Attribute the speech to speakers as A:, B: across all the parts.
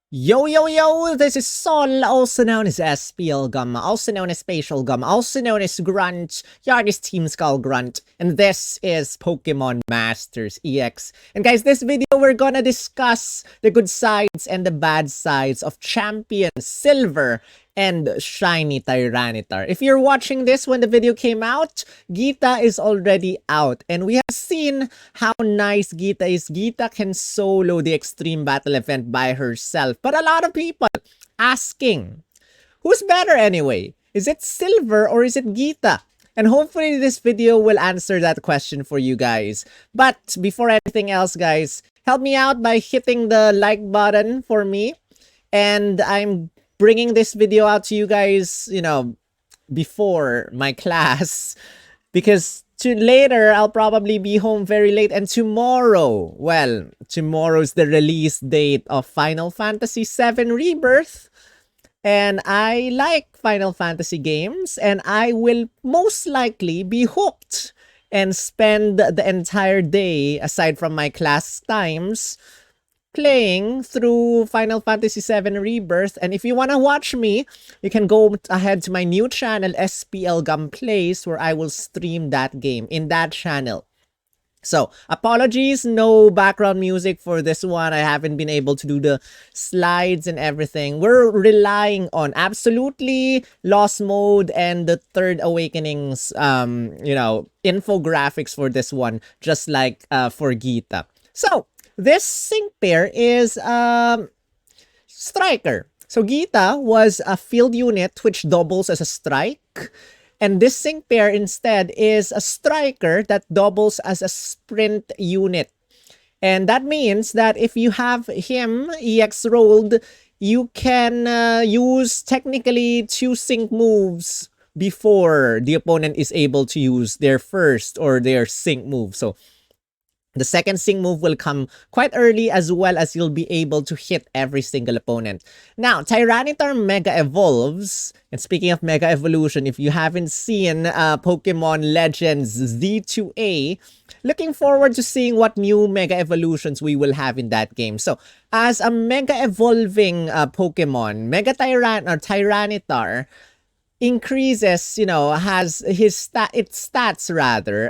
A: Yo, yo, yo, this is Sol, also known as SPL Gum, also known as Spatial Gum, also known as Grunt, Yardi's Team Skull Grunt, and this is Pokemon Masters EX. And guys, this video we're gonna discuss the good sides and the bad sides of Champion Silver and Shiny Tyranitar. If you're watching this when the video came out, Geeta is already out, and we have seen how nice Geeta is. Geeta can solo the Extreme Battle event by herself, but a lot of people asking, who's better anyway? Is it Silver or is it Geeta? And hopefully this video will answer that question for you guys. But before anything else, guys, help me out by hitting the like button for me. And I'm bringing this video out to you guys, before my class, because later I'll probably be home very late, and tomorrow, well, tomorrow's the release date of Final Fantasy VII Rebirth, and I like Final Fantasy games, and I will most likely be hooked and spend the entire day, aside from my class times, playing through Final Fantasy VII Rebirth. And if you want to watch me, you can go ahead to my new channel, SPL Gum Plays, where I will stream that game in that channel. So, apologies, no background music for this one. I haven't been able to do the slides and everything. We're relying on Absol-utely, Lost Mode, and the Third Awakening's, infographics for this one, just like for Geeta. So, this sync pair is Striker. So Geeta was a field unit which doubles as a strike. And this sync pair instead is a Striker that doubles as a sprint unit. And that means that if you have him EX rolled, you can use technically 2 sync moves before the opponent is able to use their first or their sync move. So the second sync move will come quite early, as well as you'll be able to hit every single opponent. Now, Tyranitar Mega Evolves. And speaking of Mega Evolution, if you haven't seen Pokemon Legends Z2A, looking forward to seeing what new Mega Evolutions we will have in that game. So, as a Mega Evolving Pokemon, Mega Tyranitar increases, has its stats rather,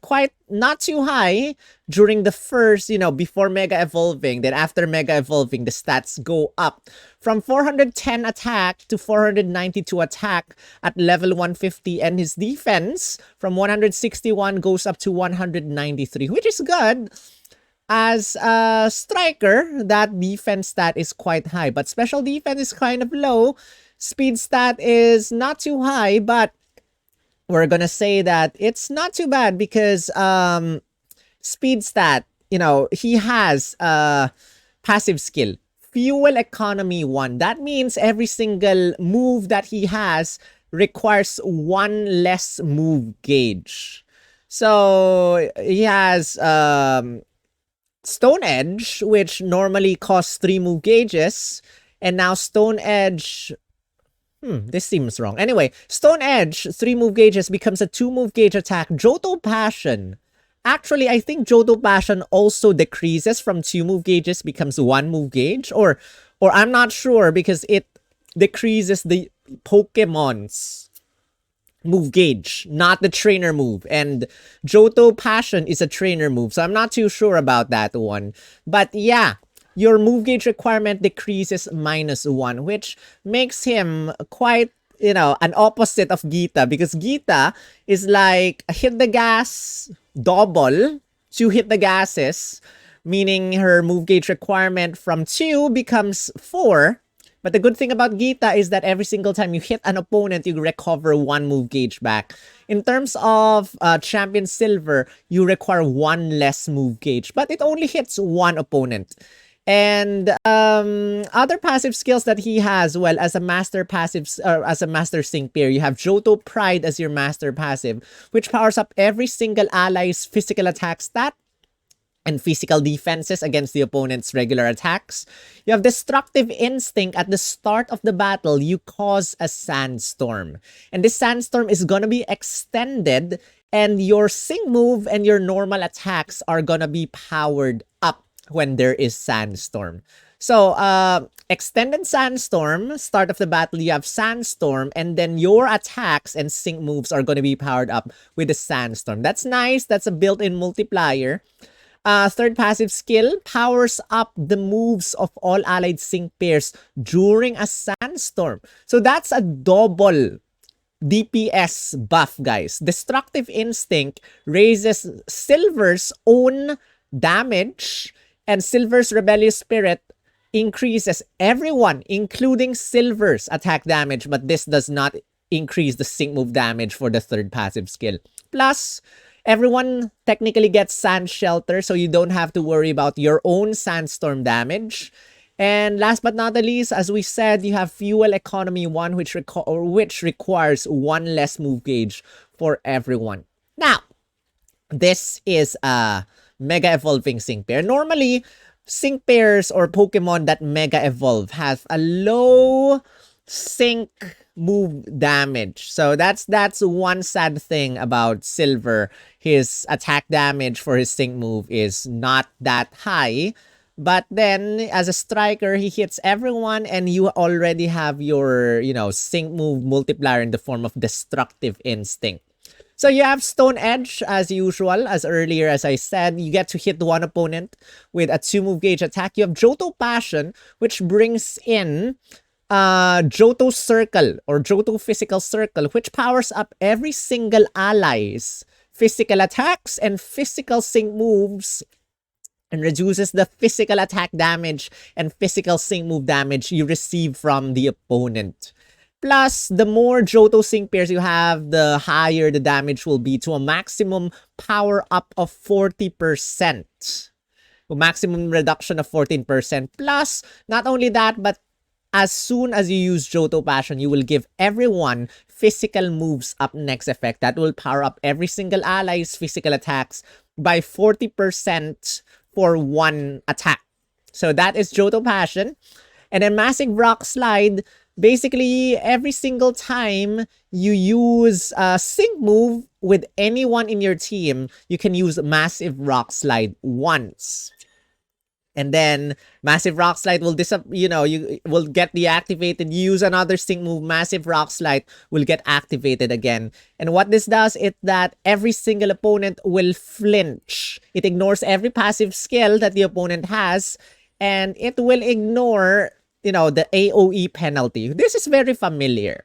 A: quite not too high during the first, before Mega Evolving. Then after Mega Evolving, the stats go up from 410 attack to 492 attack at level 150, and his defense from 161 goes up to 193, which is good. As a Striker, that defense stat is quite high, but special defense is kind of low. Speed stat is not too high, but we're gonna say that it's not too bad because speed stat, he has a passive skill, Fuel Economy 1. That means every single move that he has requires 1 less move gauge. So he has Stone Edge, which normally costs 3 move gauges, and now Stone Edge, this seems wrong. Anyway, Stone Edge, 3 move gauges, becomes a 2 move gauge attack. Johto Passion. Actually, I think Johto Passion also decreases from 2 move gauges, becomes 1 move gauge. Or I'm not sure, because it decreases the Pokemon's move gauge, not the trainer move. And Johto Passion is a trainer move, so I'm not too sure about that one. But yeah, your move gauge requirement decreases -1, which makes him quite, an opposite of Geeta, because Geeta is like hit the gas double to hit the gases, meaning her move gauge requirement from 2 becomes 4. But the good thing about Geeta is that every single time you hit an opponent, you recover 1 move gauge back. In terms of Champion Silver, you require 1 less move gauge, but it only hits 1 opponent. And other passive skills that he has, well, as a master passive, as a master sync pair, you have Johto Pride as your master passive, which powers up every single ally's physical attack stat and physical defenses against the opponent's regular attacks. You have Destructive Instinct. At the start of the battle, you cause a sandstorm. And this sandstorm is gonna be extended, and your sync move and your normal attacks are gonna be powered up when there is sandstorm. So, extended Sandstorm, start of the battle, you have Sandstorm, and then your attacks and sync moves are going to be powered up with the Sandstorm. That's nice. That's a built-in multiplier. Third passive skill powers up the moves of all allied sync pairs during a Sandstorm. So that's a double DPS buff, guys. Destructive Instinct raises Silver's own damage, and Silver's Rebellious Spirit increases everyone, including Silver's attack damage, but this does not increase the sync move damage for the third passive skill. Plus, everyone technically gets Sand Shelter, so you don't have to worry about your own Sandstorm damage. And last but not the least, as we said, you have Fuel Economy 1, which requires one less move gauge for everyone. Now, this is a Mega Evolving Sync Pair. Normally, Sync Pairs or Pokemon that Mega Evolve have a low sync move damage. So that's one sad thing about Silver. His attack damage for his sync move is not that high. But then, as a striker, he hits everyone and you already have your, sync move multiplier in the form of Destructive Instinct. So you have Stone Edge, as usual, as earlier as I said. You get to hit one opponent with a 2-move gauge attack. You have Johto Passion, which brings in Johto Circle or Johto Physical Circle, which powers up every single ally's physical attacks and physical sync moves, and reduces the physical attack damage and physical sync move damage you receive from the opponent. Plus, the more Johto sync pairs you have, the higher the damage will be, to a maximum power up of 40%. A maximum reduction of 14%. Plus, not only that, but as soon as you use Johto Passion, you will give everyone physical moves up next effect. That will power up every single ally's physical attacks by 40% for one attack. So that is Johto Passion. And then Massive Rock Slide, basically every single time you use a sync move with anyone in your team, you can use Massive Rock Slide once. And then Massive Rock Slide will you will get deactivated. Use another sync move, Massive Rock Slide will get activated again. And what this does is that every single opponent will flinch. It ignores every passive skill that the opponent has, and it will ignore, the AoE penalty. This is very familiar.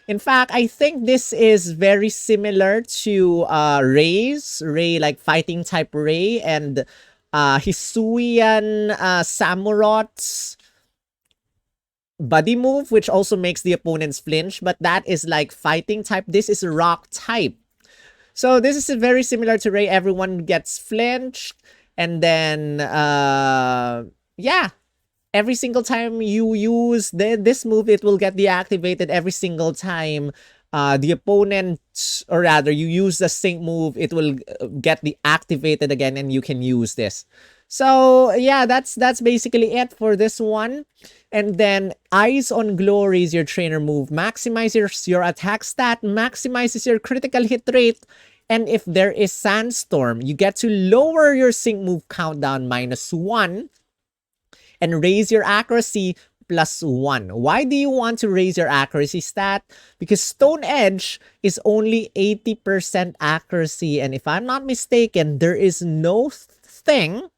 A: In fact, I think this is very similar to Ray, like fighting type Ray, and Hisuian Samurot's body move, which also makes the opponents flinch, but that is like fighting type. This is rock type. So this is very similar to Ray. Everyone gets flinched, and then every single time you use this move, it will get deactivated. Every single time the opponent, or rather you use the sync move, it will get deactivated again, and you can use this. So yeah, that's basically it for this one. And then Eyes on Glory is your trainer move. Maximizes your attack stat, maximizes your critical hit rate, and if there is Sandstorm, you get to lower your sync move countdown -1 and raise your accuracy +1. Why do you want to raise your accuracy stat? Because Stone Edge is only 80% accuracy, and if I'm not mistaken, there is no thing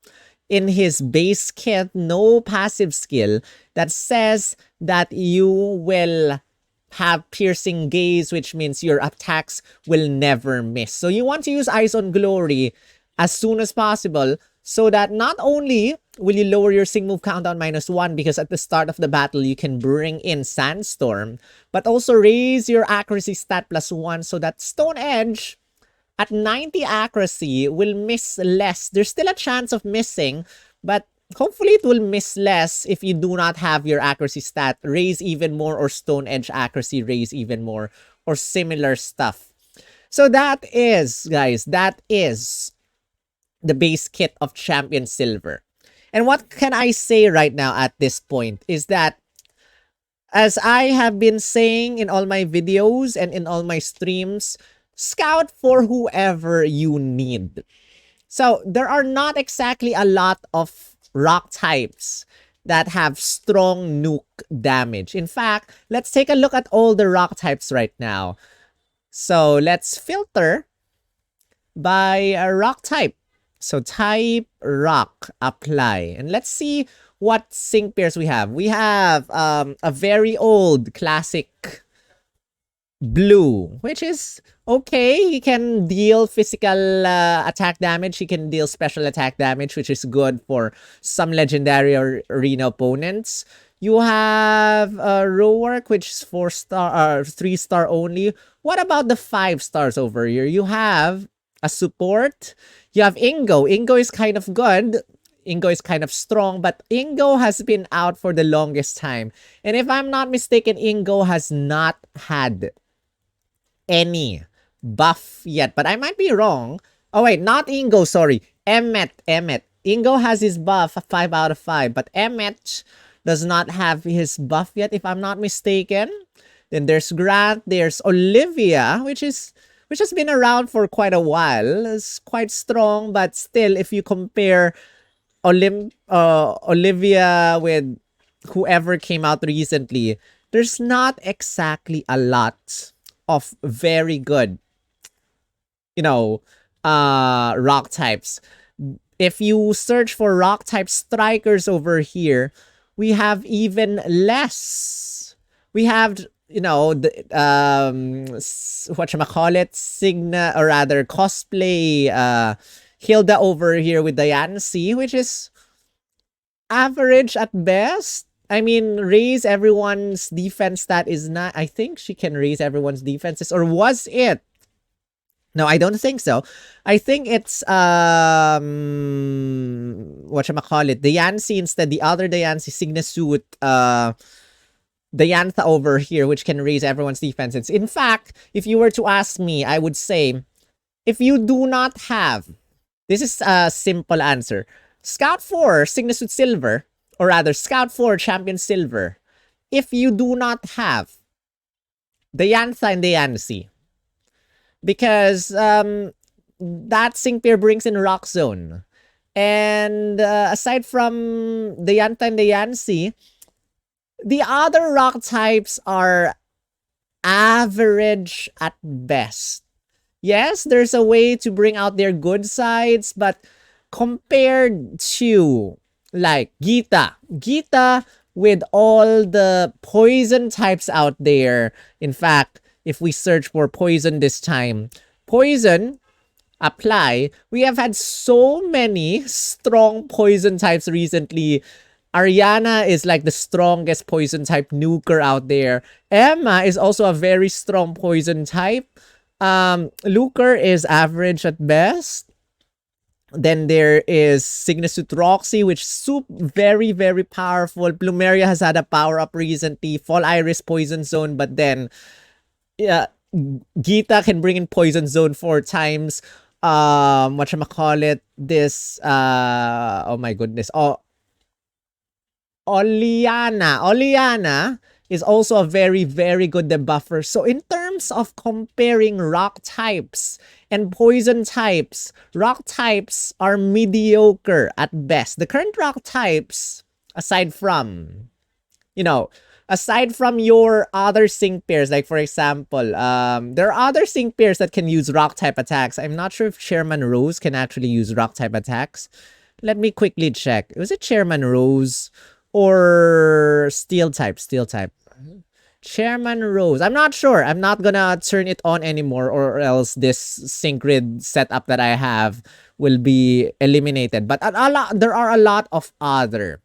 A: in his base kit, no passive skill, that says that you will have Piercing Gaze, which means your attacks will never miss. So you want to use Eyes on Glory as soon as possible, so that not only will you lower your sync move countdown -1, because at the start of the battle you can bring in Sandstorm, but also raise your accuracy stat +1, so that Stone Edge at 90 accuracy will miss less. There's still a chance of missing, but hopefully it will miss less if you do not have your accuracy stat raise even more, or Stone Edge accuracy raise even more, or similar stuff. So that is, guys, that is the base kit of Champion Silver. And what can I say right now at this point is that, as I have been saying in all my videos and in all my streams, scout for whoever you need. So there are not exactly a lot of rock types that have strong nuke damage. In fact, let's take a look at all the rock types right now. So let's filter by a rock type. So type rock, apply. And let's see what sync pairs we have. We have a very old classic blue, which is okay. He can deal physical attack damage. He can deal special attack damage, which is good for some legendary or arena opponents. You have Roark, which is 4-star, 3-star only. What about the 5 stars over here? You have a support. You have Ingo. Ingo is kind of good. Ingo is kind of strong, but Ingo has been out for the longest time. And if I'm not mistaken, Ingo has not had any buff yet, but I might be wrong. Oh wait, not Ingo, sorry. Emmet. Ingo has his buff, 5 out of 5, but Emmet does not have his buff yet, if I'm not mistaken. Then there's Grant, there's Olivia, which has been around for quite a while. It's quite strong, but still, if you compare Olivia with whoever came out recently, there's not exactly a lot of very good, rock types. If you search for rock type strikers over here, we have even less. We have, whatchamacallit, Signa, or rather cosplay, Hilda over here with Diancie, which is average at best. I mean, raise everyone's defense stat is not... I think she can raise everyone's defenses. Or was it? No, I don't think so. I think it's... whatchamacallit? Diancie instead. The other Diancie, Signasuit. Diantha over here, which can raise everyone's defenses. In fact, if you were to ask me, I would say, if you do not have... This is a simple answer. Scout 4, Signasuit Silver, or rather, Scout 4, Champion Silver. If you do not have Diantha and Diancie, because that sync pair brings in Rock Zone. And aside from Diantha and Diancie, the other rock types are average at best. Yes, there's a way to bring out their good sides, but compared to, like, Gita with all the poison types out there, in fact, if we search for poison this time, poison, apply, we have had so many strong poison types recently. Ariana is like the strongest poison type nuker out there. Emma is also a very strong poison type. Luker is average at best. Then there is Signasuit Roxy, which is very, very powerful. Plumeria has had a power-up recently. Fall Iris Poison Zone, but then Gita can bring in Poison Zone 4 times. Whatchamacallit? This, oh my goodness. Oleana is also a very, very good debuffer. So in terms of comparing rock types and poison types, rock types are mediocre at best. The current rock types, aside from your other sync pairs, like for example, there are other sync pairs that can use rock type attacks. I'm not sure if Chairman Rose can actually use rock type attacks. Let me quickly check. Was it Chairman Rose or Steel type? Chairman Rose. I'm not sure. I'm not gonna turn it on anymore, or else this sync grid setup that I have will be eliminated. But there are a lot of other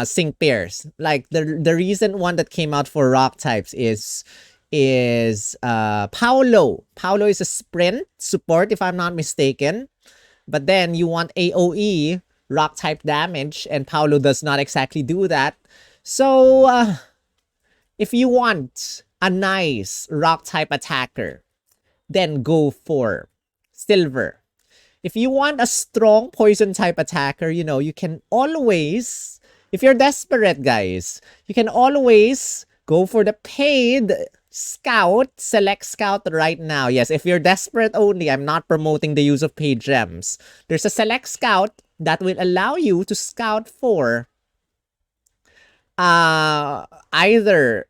A: sync pairs. Like the recent one that came out for rock types is Paolo. Paolo is a sprint support, if I'm not mistaken. But then you want AoE, rock type damage, and Paolo does not exactly do that. So if you want a nice rock type attacker, then go for Silver. If you want a strong poison type attacker, you can always, if you're desperate, guys, you can always go for the paid Scout, Select Scout right now. Yes, if you're desperate only, I'm not promoting the use of paid gems. There's a Select Scout that will allow you to scout for either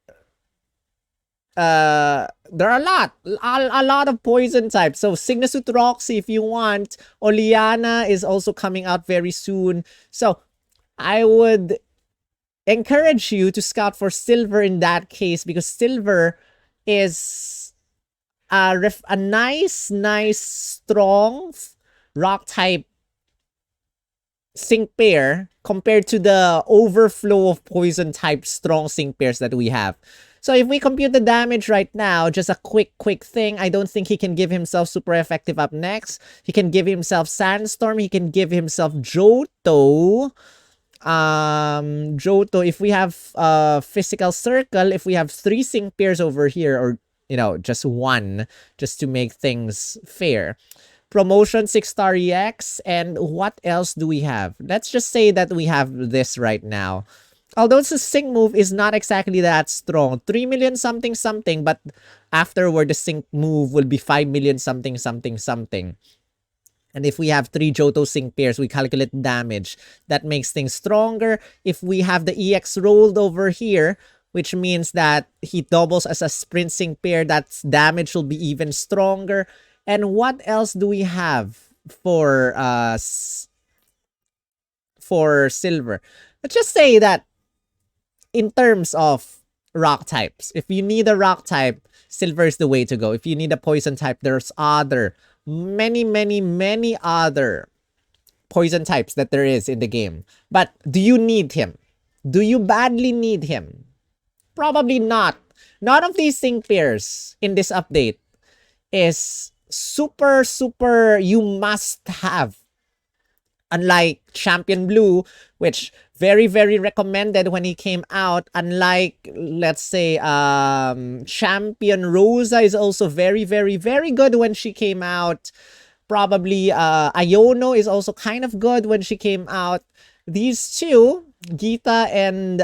A: there are a lot of poison types. So Signasuit Roxy if you want. Oleana is also coming out very soon. So I would encourage you to scout for Silver in that case, because Silver is a nice, strong rock type sync pair compared to the overflow of poison type strong sync pairs that we have. So if we compute the damage right now, just a quick thing, I don't think he can give himself super effective up next. He can give himself Sandstorm, he can give himself Johto. Johto, if we have physical circle, if we have 3 sync pairs over here, or you know, just one, just to make things fair. Promotion 6-star EX, and what else do we have? Let's just say that we have this right now. Although it's a sync move is not exactly that strong. 3 million something something, but afterward the sync move will be 5 million something something something. And if we have 3 Johto sync pairs, we calculate damage. That makes things stronger. If we have the EX rolled over here, which means that he doubles as a sprint sync pair, that damage will be even stronger. And what else do we have for Silver? Let's just say that in terms of rock types, if you need a rock type, Silver is the way to go. If you need a poison type, there's many other poison types that there is in the game. But do you need him? Do you badly need him? Probably not. None of these sync pairs in this update is super you must have. Unlike Champion Blue, which very recommended when he came out. Unlike, let's say, Champion Rosa is also very good when she came out. Probably Iono is also kind of good when she came out. These two, Gita and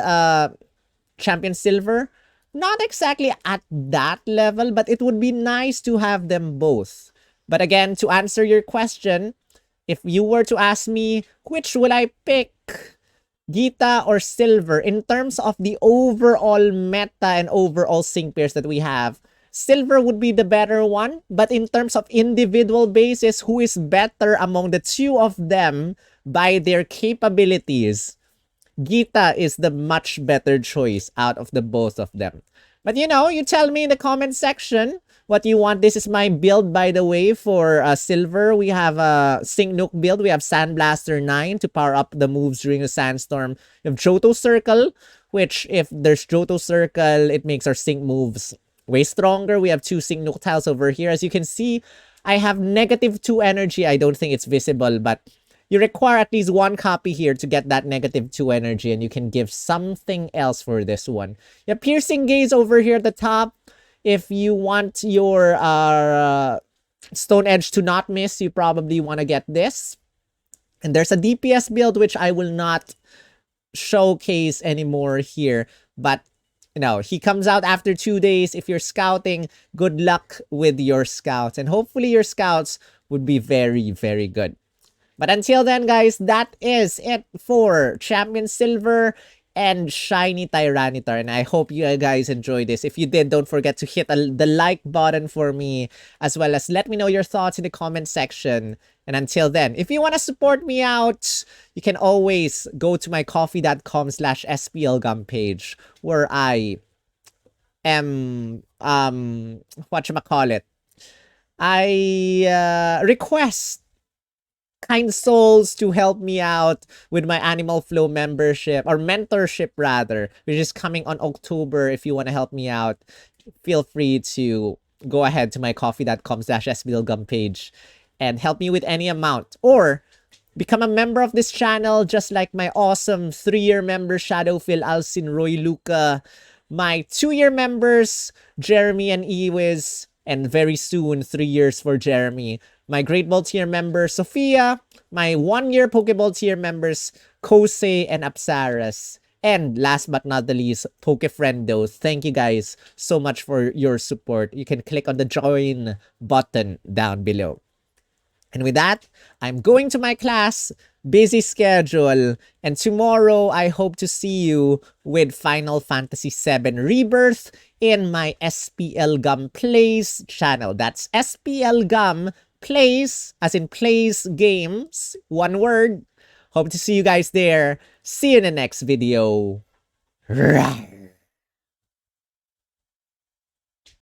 A: Champion Silver, not exactly at that level, but it would be nice to have them both. But again, to answer your question, if you were to ask me, which will I pick? Gita or Silver? In terms of the overall meta and overall sync pairs that we have, Silver would be the better one. But in terms of individual basis, who is better among the two of them by their capabilities? Gita is the much better choice out of the both of them. But you know, you tell me in the comment section what you want. This is my build, by the way, for Silver. We have a Sync Nuke build. We have Sandblaster 9 to power up the moves during the Sandstorm. We have Johto Circle, which if there's Johto Circle, it makes our Sync moves way stronger. We have 2 Sync Nuke tiles over here. As you can see, I have -2 energy. I don't think it's visible, but you require at least 1 copy here to get that -2 energy, and you can give something else for this one. You have Piercing Gaze over here at the top. If you want your Stone Edge to not miss, you probably want to get this. And there's a DPS build, which I will not showcase anymore here. But, you know, he comes out after 2 days. If you're scouting, good luck with your scouts. And hopefully your scouts would be very good. But until then, guys, that is it for Champion Silver and Shiny Tyranitar. And I hope you guys enjoyed this. If you did, don't forget to hit the like button for me, as well as let me know your thoughts in the comment section. And until then, if you want to support me out, you can always go to my coffee.com/SPLgum page, where I am, whatchamacallit, I request kind souls to help me out with my Animal Flow membership, or mentorship rather, which is coming on October. If you want to help me out, feel free to go ahead to my coffee.com/SBLgum page and help me with any amount, or become a member of this channel, just like my awesome 3-year members, Shadowfill, Alcin, Roy, Luca, my 2-year members, Jeremy and Ewiz, and very soon 3 years for Jeremy. My Great Ball tier member, Sophia. My 1-year Pokeball tier members, Kosei and Apsaras. And last but not the least, Pokefriendo. Thank you guys so much for your support. You can click on the join button down below. And with that, I'm going to my class. busy schedule. And tomorrow, I hope to see you with Final Fantasy VII Rebirth in my SPL Gum Plays channel. That's SPL Gum Plays, as in plays games, one word. Hope to see you guys there. See you in the next video. Rawr.